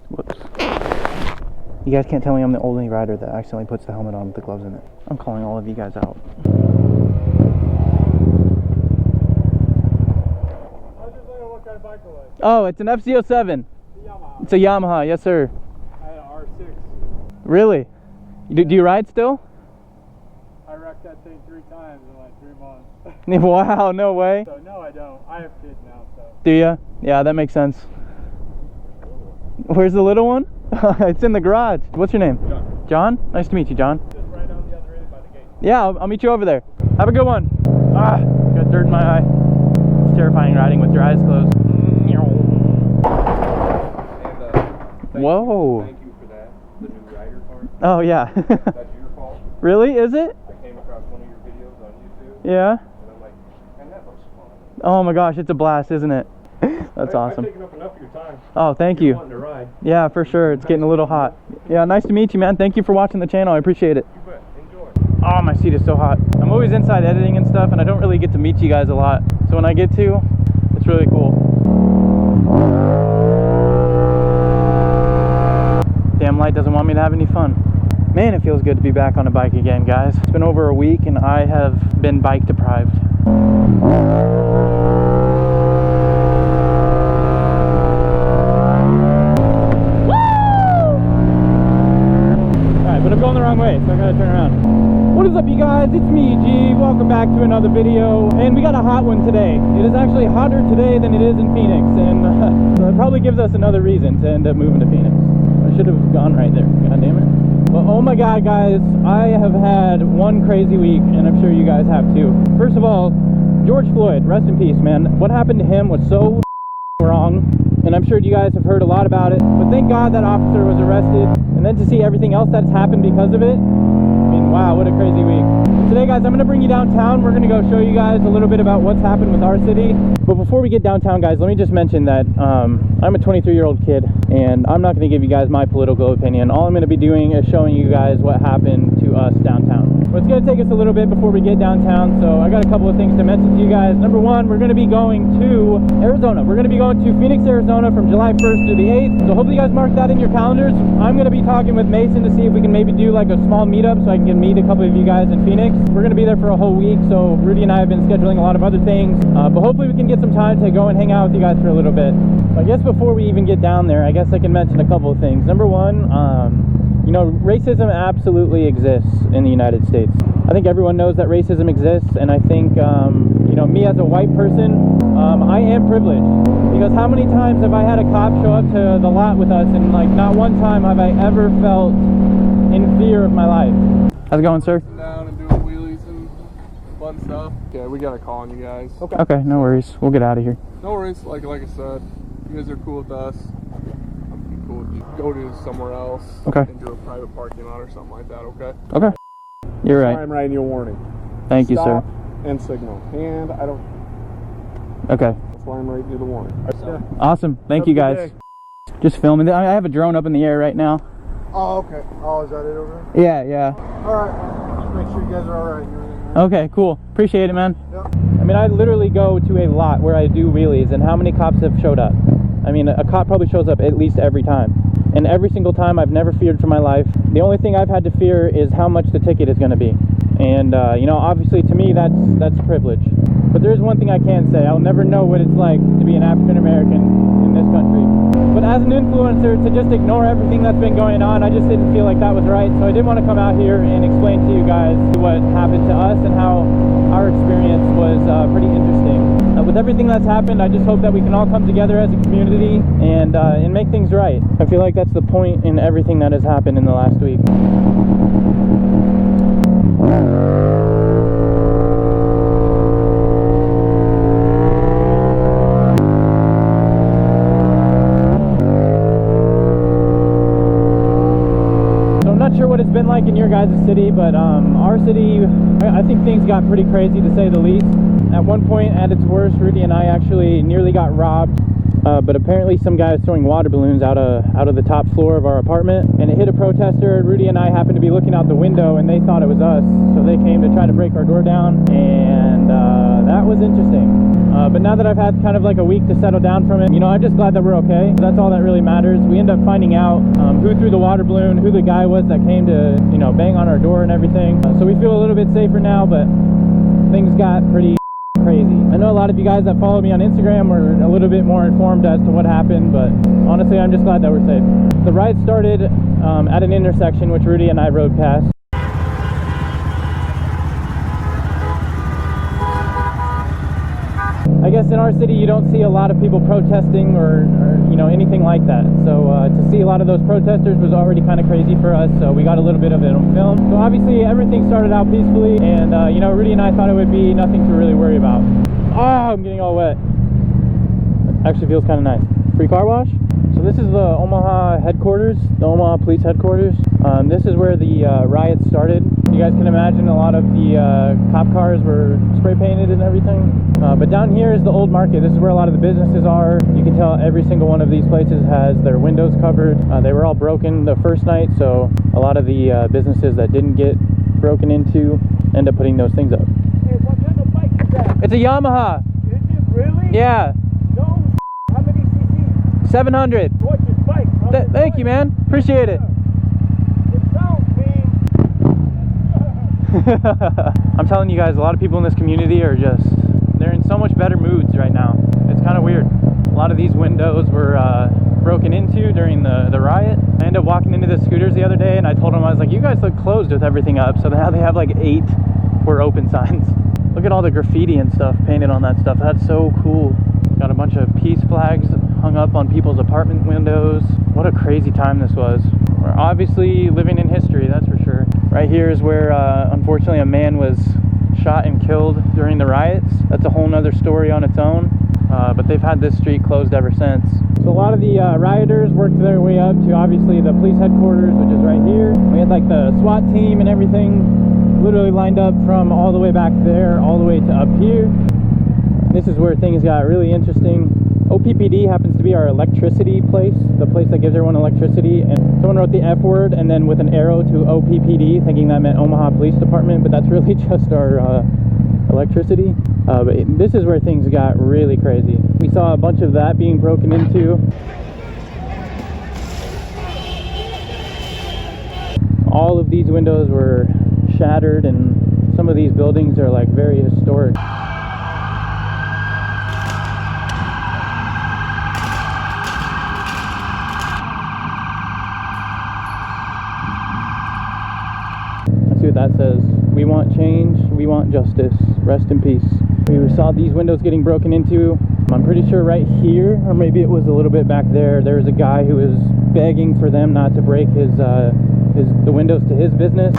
Whoops. You guys can't tell me I'm the only rider that accidentally puts the helmet on with the gloves in it. I'm calling all of you guys out. Oh, it's an Fz07. It's a Yamaha, yes sir. I had an R6. Really? Do you ride still? I wrecked that thing 3 times in like 3 months. Wow, no way. So no, I don't. I have kids now, so. Do ya? Yeah, that makes sense. Where's the little one? It's in the garage. What's your name? John. John? Nice to meet you, John. Just right on the other end by the gate. Yeah, I'll meet you over there. Have a good one. Ah, got dirt in my eye. It's terrifying riding with your eyes closed. And, Whoa. Thank you for that. The new rider part. Oh, yeah. That's your fault. Really? Is it? I came across one of your videos on YouTube. Yeah. And I'm like, man, that looks fun. Oh my gosh, it's a blast, isn't it? That's awesome. I've taken up enough of your time. Oh, thank you. Wanting to ride. Yeah, for sure. It's getting a little hot. Yeah, nice to meet you, man. Thank you for watching the channel. I appreciate it. You bet. Enjoy. Oh, my seat is so hot. I'm always inside editing and stuff, and I don't really get to meet you guys a lot. So when I get to, it's really cool. Damn light doesn't want me to have any fun. Man, it feels good to be back on a bike again, guys. It's been over a week, and I have been bike deprived. But I'm going the wrong way, so I gotta turn around. What is up, you guys? It's me, G. Welcome back to another video. And we got a hot one today. It is actually hotter today than it is in Phoenix. And so it probably gives us another reason to end up moving to Phoenix. I should have gone right there. God damn it. But oh my god, guys. I have had one crazy week, and I'm sure you guys have too. First of all, George Floyd, rest in peace, man. What happened to him was so wrong. And I'm sure you guys have heard a lot about it. But thank God that officer was arrested. And then to see everything else that's happened because of it, I mean, wow, what a crazy week. Today, guys, I'm going to bring you downtown. We're going to go show you guys a little bit about what's happened with our city. But before we get downtown, guys, let me just mention that I'm a 23-year-old kid, and I'm not going to give you guys my political opinion. All I'm going to be doing is showing you guys what happened to us downtown. But it's going to take us a little bit before we get downtown, so I got a couple of things to mention to you guys. Number one, we're going to be going to Arizona. We're going to be going to Phoenix, Arizona from July 1st through the 8th. So hopefully you guys mark that in your calendars. I'm going to be talking with Mason to see if we can maybe do like a small meetup so I can meet a couple of you guys in Phoenix. We're going to be there for a whole week, so Rudi and I have been scheduling a lot of other things. But hopefully we can get some time to go and hang out with you guys for a little bit. I guess before we even get down there, I guess I can mention a couple of things. Number one, you know, racism absolutely exists in the United States. I think everyone knows that racism exists, and I think, you know, me as a white person, I am privileged. Because how many times have I had a cop show up to the lot with us, and like not one time have I ever felt in fear of my life. How's it going, sir? Down and doing wheelies and fun stuff. Okay, we got a call on you guys. Okay, no worries. We'll get out of here. No worries. Like I said, you guys are cool with us. I'm cool with you. Go to somewhere else. Okay. Into a private parking lot or something like that. Okay. Okay. You're right. I'm writing you a warning. Thank you, sir. Stop and signal. And I don't. Okay. That's why I'm writing you the warning. Yeah. Awesome. Thank you, guys. Just filming. I have a drone up in the air right now. Oh, okay. Oh, is that it over there? Yeah. Alright. Just make sure you guys are alright. Okay, cool. Appreciate it, man. Yep. I mean, I literally go to a lot where I do wheelies, and how many cops have showed up? I mean, a cop probably shows up at least every time. And every single time, I've never feared for my life. The only thing I've had to fear is how much the ticket is going to be. And, you know, obviously to me, that's privilege. But there is one thing I can say. I'll never know what it's like to be an African-American in this country. But as an influencer, to just ignore everything that's been going on, I just didn't feel like that was right. So I did want to come out here and explain to you guys what happened to us and how our experience was pretty interesting. With everything that's happened, I just hope that we can all come together as a community and make things right. I feel like that's the point in everything that has happened in the last week. What it's been like in your guys' city, but our city, I think things got pretty crazy to say the least. At one point, at its worst, Rudi and I actually nearly got robbed, but apparently some guy was throwing water balloons out of the top floor of our apartment, and it hit a protester. Rudi and I happened to be looking out the window, and they thought it was us, so they came to try to break our door down, and that was interesting. But now that I've had kind of like a week to settle down from it, you know, I'm just glad that we're okay. That's all that really matters. We end up finding out who threw the water balloon, who the guy was that came to, you know, bang on our door and everything. So we feel a little bit safer now, but things got pretty crazy. I know a lot of you guys that follow me on Instagram are a little bit more informed as to what happened, but honestly, I'm just glad that we're safe. The riot started at an intersection, which Rudi and I rode past. I guess in our city you don't see a lot of people protesting or you know, anything like that. So to see a lot of those protesters was already kind of crazy for us, so we got a little bit of it on film. So obviously everything started out peacefully, and you know, Rudi and I thought it would be nothing to really worry about. Oh, I'm getting all wet. Actually feels kind of nice. Free car wash. So this is the Omaha headquarters, the Omaha police headquarters. This is where the riots started. You guys can imagine a lot of the cop cars were spray painted and everything. But down here is the old market. This is where a lot of the businesses are. You can tell every single one of these places has their windows covered. They were all broken the first night, so a lot of the businesses that didn't get broken into end up putting those things up. Hey, what kind of bike is that? It's a Yamaha. Is it really? Yeah. No. How many cc? 700. Gorgeous bike. Thank you, man. Appreciate it. It sounds mean. I'm telling you guys, a lot of people in this community are just, they're in so much better moods right now. It's kind of weird. A lot of these windows were broken into during the riot. I ended up walking into the scooters the other day, and I told them, I was like, you guys look closed with everything up. So now they have like 8 "we're open" signs. Look at all the graffiti and stuff painted on that stuff. That's so cool. Got a bunch of peace flags hung up on people's apartment windows. What a crazy time this was. We're obviously living in history, that's for sure. Right here is where unfortunately a man was shot and killed during the riots. That's a whole nother story on its own. But they've had this street closed ever since. So a lot of the rioters worked their way up to obviously the police headquarters, which is right here. We had like the SWAT team and everything literally lined up from all the way back there all the way to up here. This is where things got really interesting. OPPD happens to be our electricity place, the place that gives everyone electricity, and someone wrote the F word and then with an arrow to OPPD, thinking that meant Omaha Police Department, but that's really just our electricity. But this is where things got really crazy. We saw a bunch of that being broken into. All of these windows were shattered, and some of these buildings are like very historic. See what that says. We want change, we want justice. Rest in peace. We saw these windows getting broken into. I'm pretty sure right here, or maybe it was a little bit back there, there was a guy who was begging for them not to break the windows to his business.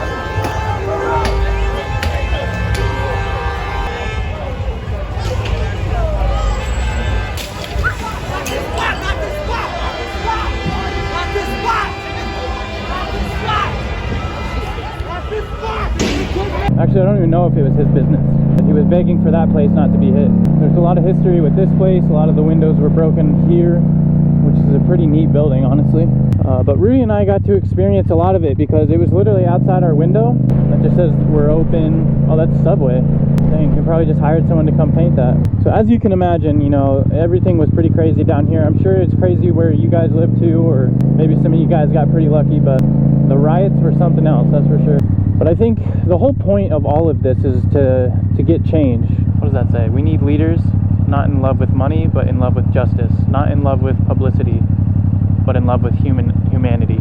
Actually, I don't even know if it was his business. He was begging for that place not to be hit. There's a lot of history with this place. A lot of the windows were broken here, which is a pretty neat building, honestly. But Rudi and I got to experience a lot of it because it was literally outside our window. That just says we're open. Oh, that's Subway. Dang, you probably just hired someone to come paint that. So as you can imagine, you know, everything was pretty crazy down here. I'm sure it's crazy where you guys live too, or maybe some of you guys got pretty lucky, but the riots were something else, that's for sure. But I think the whole point of all of this is to get change. What does that say? We need leaders not in love with money, but in love with justice. Not in love with publicity, but in love with humanity.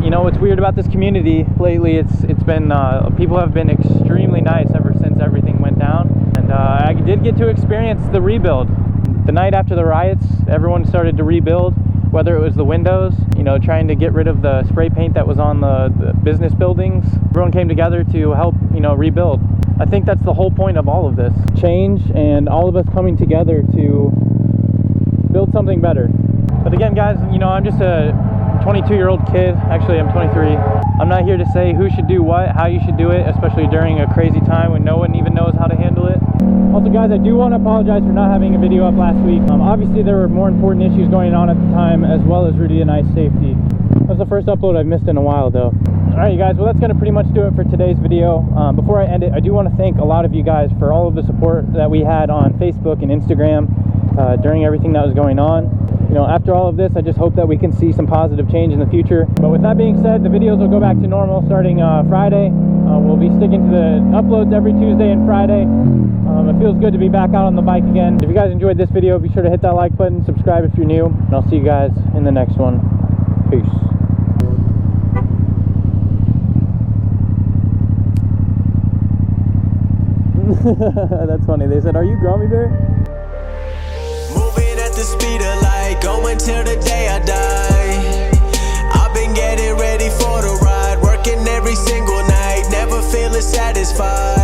You know what's weird about this community lately? It's been people have been extremely nice ever since everything went down, and I did get to experience the rebuild. The night after the riots, everyone started to rebuild. Whether it was the windows, you know, trying to get rid of the spray paint that was on the business buildings, everyone came together to help, you know, rebuild. I think that's the whole point of all of this. Change, and all of us coming together to build something better. But again, guys, you know, I'm just a 22-year-old kid. Actually, I'm 23. I'm not here to say who should do what, how you should do it, especially during a crazy time when no one even knows how to handle it. Also, guys, I do want to apologize for not having a video up last week. Obviously, there were more important issues going on at the time, as well as Rudi and I's safety. That was the first upload I've missed in a while, though. Alright you guys, well that's going to pretty much do it for today's video. Before I end it, I do want to thank a lot of you guys for all of the support that we had on Facebook and Instagram during everything that was going on. You know, after all of this, I just hope that we can see some positive change in the future. But with that being said, the videos will go back to normal starting Friday. We'll be sticking to the uploads every Tuesday and Friday. It feels good to be back out on the bike again. If you guys enjoyed this video, be sure to hit that like button, subscribe if you're new, and I'll see you guys in the next one. Peace. That's funny. They said, "Are you Gromie Bear?" Moving at the speed of light, going till the day I die. I've been getting ready for the ride, working every single night, never feeling satisfied.